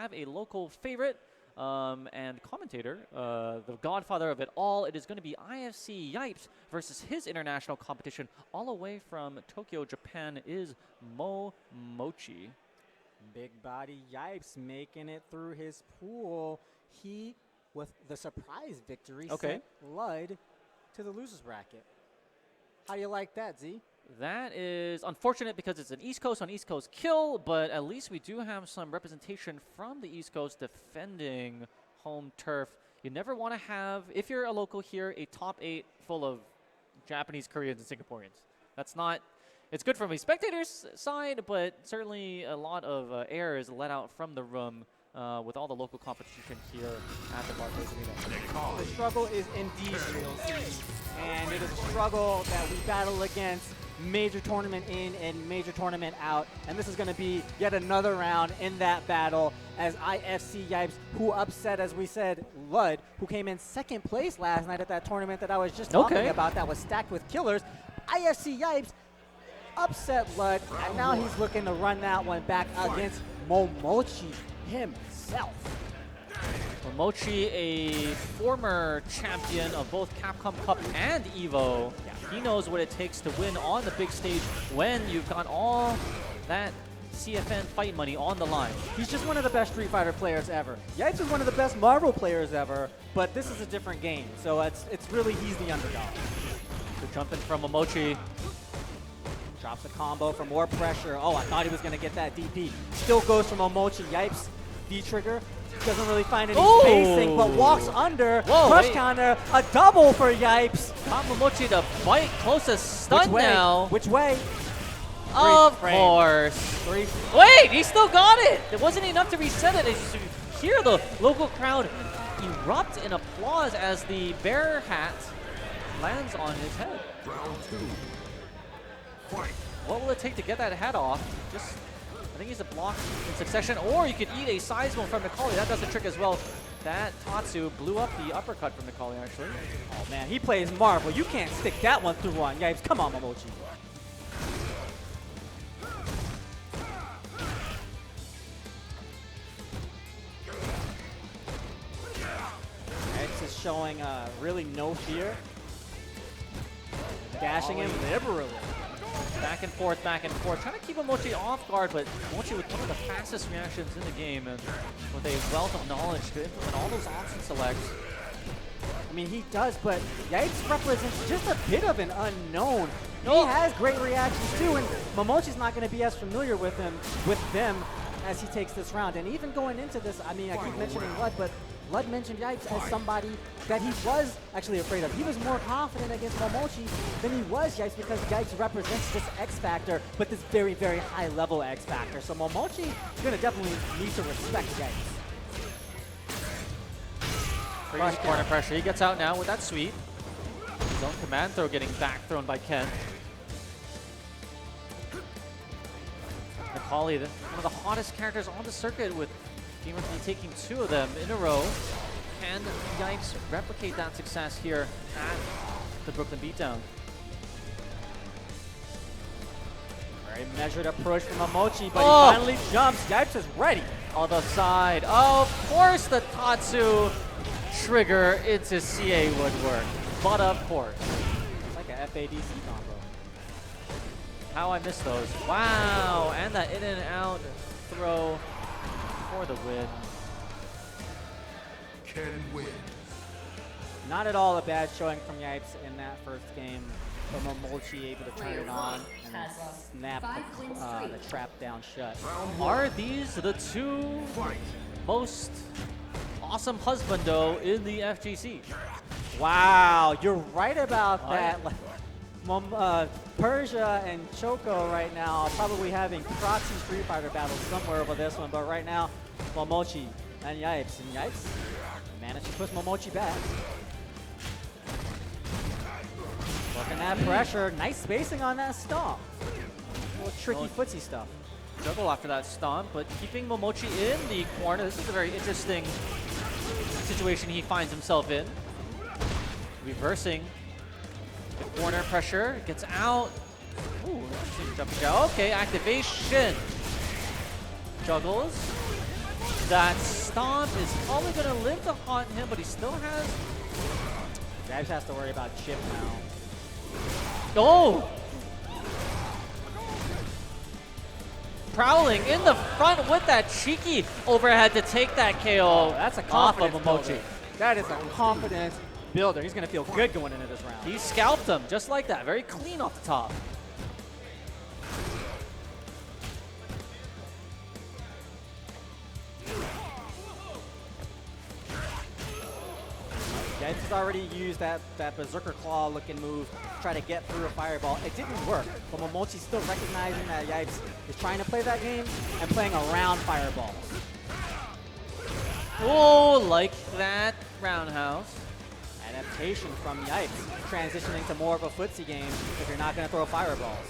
have a local favorite and commentator, the godfather of it all. It is going to be IFC Yipes versus his international competition all the way from Tokyo, Japan, is Momochi. Big body Yipes making it through his pool. He, with the surprise victory, sent Lud to the losers bracket. How do you like that, Z? That is unfortunate because it's an East Coast on East Coast kill, but at least we do have some representation from the East Coast defending home turf. You never want to have, if you're a local here, a top 8 full of Japanese, Koreans, and Singaporeans. That's not, it's good from a spectator's side, but certainly a lot of air is let out from the room with all the local competition here at the Barclays Arena. The struggle is indeed real, and it is a struggle that we battle against major tournament in and major tournament out, and this is going to be yet another round in that battle as IFC Yipes, who upset, as we said, Lud, who came in second place last night at that tournament that I was just talking about that was stacked with killers. IFC Yipes upset Lud, and now he's looking to run that one back against Momochi himself. Momochi, a former champion of both Capcom Cup and EVO. He knows what it takes to win on the big stage when you've got all that CFN fight money on the line. He's just one of the best Street Fighter players ever. Yipes is one of the best Marvel players ever, but this is a different game, so it's really he's the underdog. Good jumping from Momochi. Drops a combo for more pressure. Oh, I thought he was going to get that DP. Still goes from Momochi. Yipes, D-trigger. Doesn't really find any spacing, but walks under. Crush counter, a double for Yipes. Got Momochi to bite, closest stun now. Which way? Of course. Wait, he still got it. It wasn't enough to reset it. As you hear the local crowd erupt in applause as the bear hat lands on his head. Round 2. Fight. What will it take to get that hat off? Just, I think he's a block in succession, or you could eat a Seismo from Nikali. That does the trick as well. That Tatsu blew up the uppercut from Nikali, actually. Oh man, he plays Marvel. You can't stick that one through on Yipes. Come on, Momochi. Yipes is showing really no fear. Dashing him liberally. Back and forth, trying to keep Momochi off guard, but Momochi with one of the fastest reactions in the game and with a wealth of knowledge to implement all those option selects. I mean, he does, but Yipes represents just a bit of an unknown. He has great reactions too, and Momochi's not going to be as familiar with them as he takes this round. And even going into this, I mean, I keep mentioning Lud, but Lud mentioned Yipes as somebody that he was actually afraid of. He was more confident against Momochi than he was Yipes because Yipes represents this X Factor, but this very, very high level X Factor. So Momochi is going to definitely need to respect Yipes. Crazy corner pressure. He gets out now with that sweep. His own command throw getting back thrown by Ken. Nikali, one of the hottest characters on the circuit with Gamers taking 2 of them in a row. Can Yipes replicate that success here at the Brooklyn Beatdown? Very measured approach from Momochi, but he finally jumps. Yipes is ready. Other side. Of course the Tatsu trigger into CA would work. But of course. It's like a FADC combo. How I missed those. Wow. And that in and out throw for the win. Ken wins. Not at all a bad showing from Yipes in that first game. But Momochi able to turn it on and snap the trap down shut. Are these the 2 most awesome husbando in the FGC? Wow, you're right about that. Persia and Choco right now are probably having proxy Street Fighter battles somewhere over this one, but right now, Momochi and Yipes. And Yipes managed to push Momochi back. Working that pressure. Nice spacing on that stomp. A little tricky footsie stuff. Juggle after that stomp, but keeping Momochi in the corner. This is a very interesting situation he finds himself in. Reversing the corner pressure. Gets out. Ooh, interesting jumping down. Okay, activation. Juggles. That stomp is probably going to live to haunt him, but he still has... Yipes has to worry about chip now. Oh! Prowling in the front with that cheeky overhead to take that KO. That's a off of confidence Momochi. builder. That is a confidence builder. He's going to feel good going into this round. He scalped him just like that. Very clean off the top. Yipes has already used that Berserker Claw looking move to try to get through a fireball. It didn't work, but Momochi's still recognizing that Yipes is trying to play that game and playing around fireballs. Oh, like that roundhouse. Adaptation from Yipes, transitioning to more of a footsie game if you're not going to throw fireballs.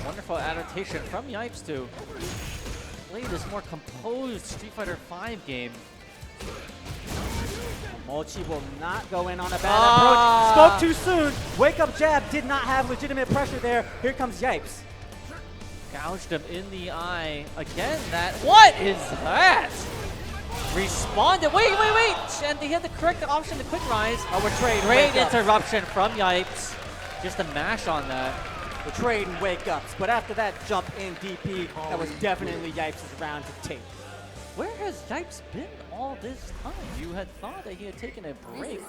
Wonderful adaptation from Yipes to play this more composed Street Fighter V game. Momochi will not go in on a bad approach. Spoke too soon. Wake up jab did not have legitimate pressure there. Here comes Yipes. Gouged him in the eye. Again, that... What is that? Responded. Wait. And he had the correct option to quick rise. Oh, we're trading. Great interruption from Yipes. Just a mash on that. We're trading wake-ups. But after that jump in DP, that was definitely Yipes' round to take. Where has Yipes been all this time? You had thought that he had taken a break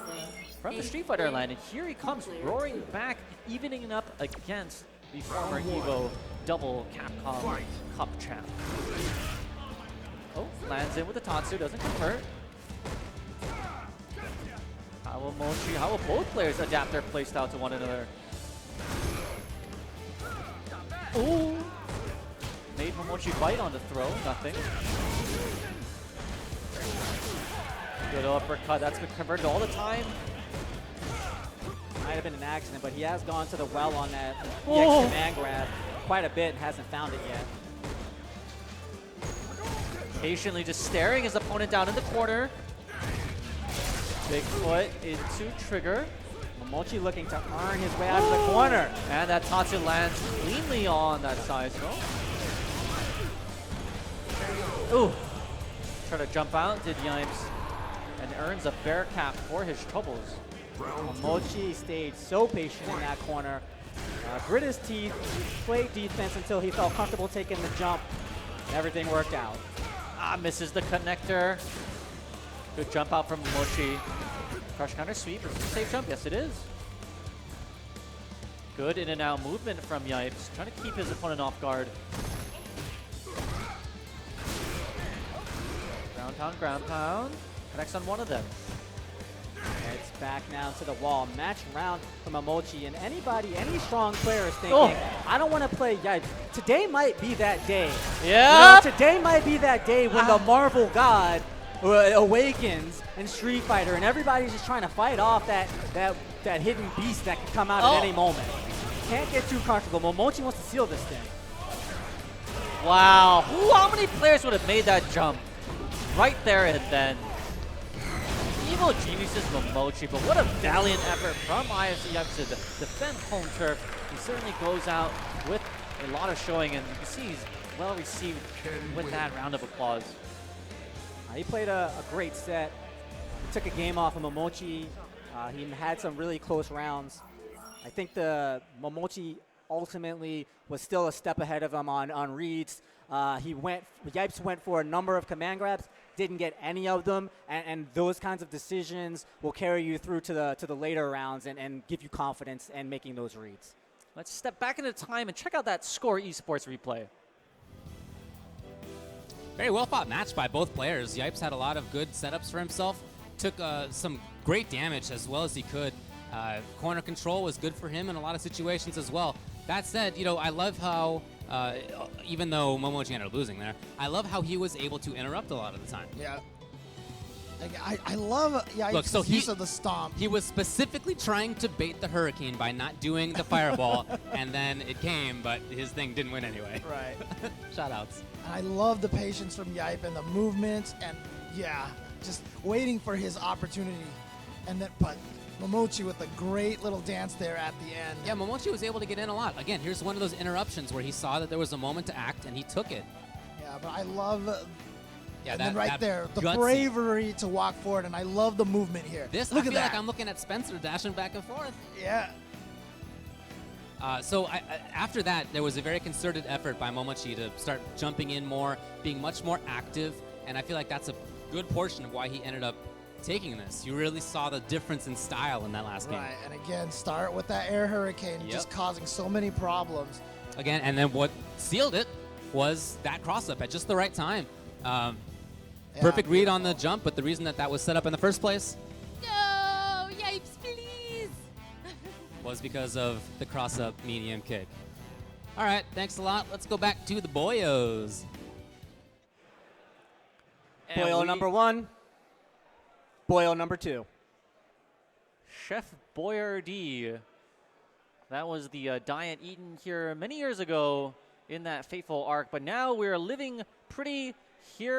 from the Street Fighter line, and here he comes roaring back, evening up against the former EVO double Capcom Cup champ. Oh, lands in with the Tatsu, doesn't convert. How will both players adapt their playstyle to one another? Ooh! Made Momochi bite on the throw, nothing. Good uppercut, that's been converted all the time. Might have been an accident, but he has gone to the well on that Oh. EX command grab quite a bit and hasn't found it yet. Patiently just staring his opponent down in the corner. Big foot into trigger. Momochi looking to earn his way out of the corner. And that Tatsu lands cleanly on that side throw. Ooh. Try to jump out, did Yipes. And earns a bear cap for his troubles. Momochi stayed so patient in that corner. Grit his teeth, played defense until he felt comfortable taking the jump. Everything worked out. Ah, misses the connector. Good jump out from Momochi. Crush counter sweep. Is it a safe jump? Yes, it is. Good in and out movement from Yipes. Trying to keep his opponent off guard. Ground pound. Connects on one of them. It's back now to the wall. Match round from Momochi. And any strong player is thinking, I don't want to play Yipes. Today might be that day. Yeah. You know, today might be that day when the Marvel God awakens in Street Fighter, and everybody's just trying to fight off that hidden beast that can come out at any moment. Can't get too comfortable. Momochi wants to seal this thing. Wow. How many players would have made that jump? Right there and then. Evil geniuses Momochi, but what a valiant effort from IFC to defend home turf. He certainly goes out with a lot of showing, and you can see he's well received with that round of applause. He played a great set. He took a game off of Momochi. He had some really close rounds. I think the Momochi ultimately was still a step ahead of him on reads. Yipes went for a number of command grabs, didn't get any of them, and those kinds of decisions will carry you through to the later rounds and give you confidence in making those reads. Let's step back into time and check out that Score Esports replay. Very well fought match by both players. Yipes had a lot of good setups for himself, took some great damage as well as he could. Corner control was good for him in a lot of situations as well. That said, I love how, even though Momochi ended up losing there, I love how he was able to interrupt a lot of the time. Yeah. I love Yipes' use of the stomp. He was specifically trying to bait the Hurricane by not doing the fireball, and then it came, but his thing didn't win anyway. Right. Shoutouts. And I love the patience from Yipe and the movements, and just waiting for his opportunity. And then, but Momochi with a great little dance there at the end. Yeah, Momochi was able to get in a lot. Again, here's one of those interruptions where he saw that there was a moment to act, and he took it. Yeah, but I love, Yeah, and then right there, the bravery to walk forward, and I love the movement here. This, Look I at feel that. like I'm looking at Spencer dashing back and forth. Yeah. So after that, there was a very concerted effort by Momochi to start jumping in more, being much more active, and I feel like that's a good portion of why he ended up taking this. You really saw the difference in style in that last game. Right, and again, start with that air hurricane, just causing so many problems. Again, and then what sealed it was that cross-up at just the right time. Perfect read on the jump, but the reason that was set up in the first place No, Yipes, please. was because of the cross-up medium kick. All right, thanks a lot. Let's go back to the boyos. Boyo number 1. Boyo number 2. Chef Boyardee. That was the diet eaten here many years ago in that fateful arc, but now we're living pretty here.